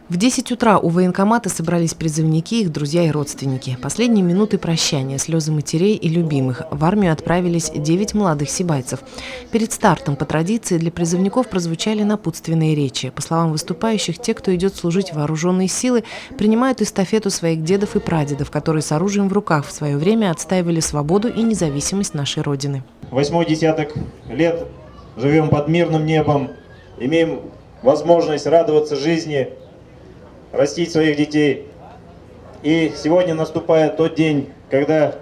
В 10 утра у военкомата собрались призывники, их друзья и родственники. Последние минуты прощания, слезы матерей и любимых. В армию отправились 9 молодых сибайцев. Перед стартом по традиции для призывников прозвучали напутственные речи. По словам выступающих, те, кто идет служить в вооруженные силы, принимают эстафету своих дедов и прадедов, которые с оружием в руках в свое время отстаивали свободу и независимость нашей Родины. 8-й десяток лет живем под мирным небом, имеем возможность радоваться жизни, растить своих детей. И сегодня наступает тот день, когда,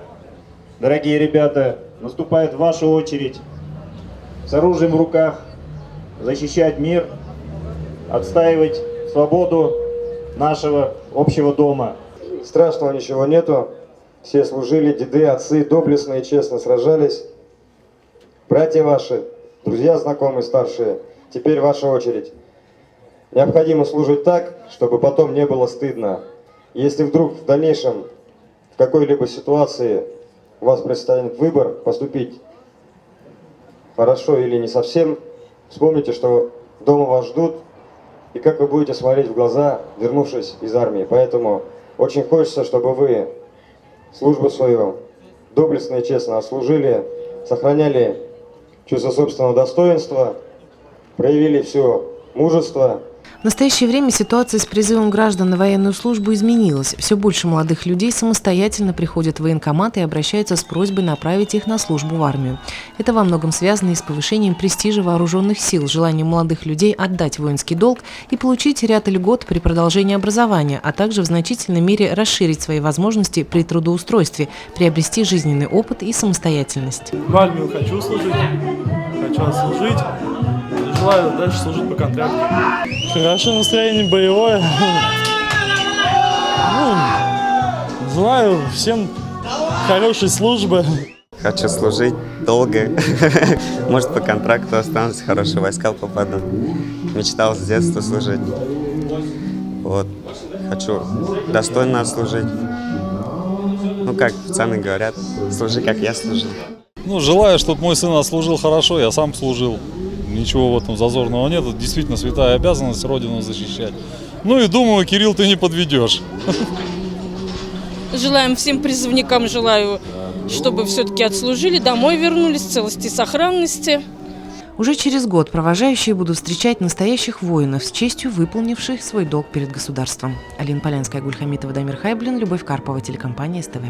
дорогие ребята, наступает ваша очередь с оружием в руках защищать мир, отстаивать свободу нашего общего дома. Страшного ничего нету. Все служили, деды, отцы, доблестно и честно сражались. Братья ваши, друзья, знакомые, старшие, теперь ваша очередь. Необходимо служить так, чтобы потом не было стыдно. Если вдруг в дальнейшем в какой-либо ситуации у вас предстоит выбор поступить хорошо или не совсем, вспомните, что дома вас ждут и как вы будете смотреть в глаза, вернувшись из армии. Поэтому очень хочется, чтобы вы службу свою доблестно и честно отслужили, сохраняли чувство собственного достоинства, проявили все мужество. В настоящее время ситуация с призывом граждан на военную службу изменилась. Все больше молодых людей самостоятельно приходят в военкомат и обращаются с просьбой направить их на службу в армию. Это во многом связано и с повышением престижа вооруженных сил, желанием молодых людей отдать воинский долг и получить ряд льгот при продолжении образования, а также в значительной мере расширить свои возможности при трудоустройстве, приобрести жизненный опыт и самостоятельность. В армию хочу служить, хочу отслужить. Желаю дальше служить по контракту. Хорошее настроение, боевое. Желаю всем хорошей службы. Хочу служить долго. Может, по контракту останусь, в хорошие войска попаду. Мечтал с детства служить. Вот. Хочу достойно отслужить. Ну, как пацаны говорят, служи, как я служил. Желаю, чтобы мой сын отслужил хорошо, я сам служил. Ничего в этом зазорного нет. Это действительно святая обязанность Родину защищать. И думаю, Кирилл, ты не подведешь. Желаем всем призывникам, желаю, чтобы все-таки отслужили, домой вернулись в целости и сохранности. Уже через год провожающие будут встречать настоящих воинов с честью выполнивших свой долг перед государством. Алина Полянская, Гульхамитова, Дамир Хайблин, Любовь Карпова, телекомпания СТВ.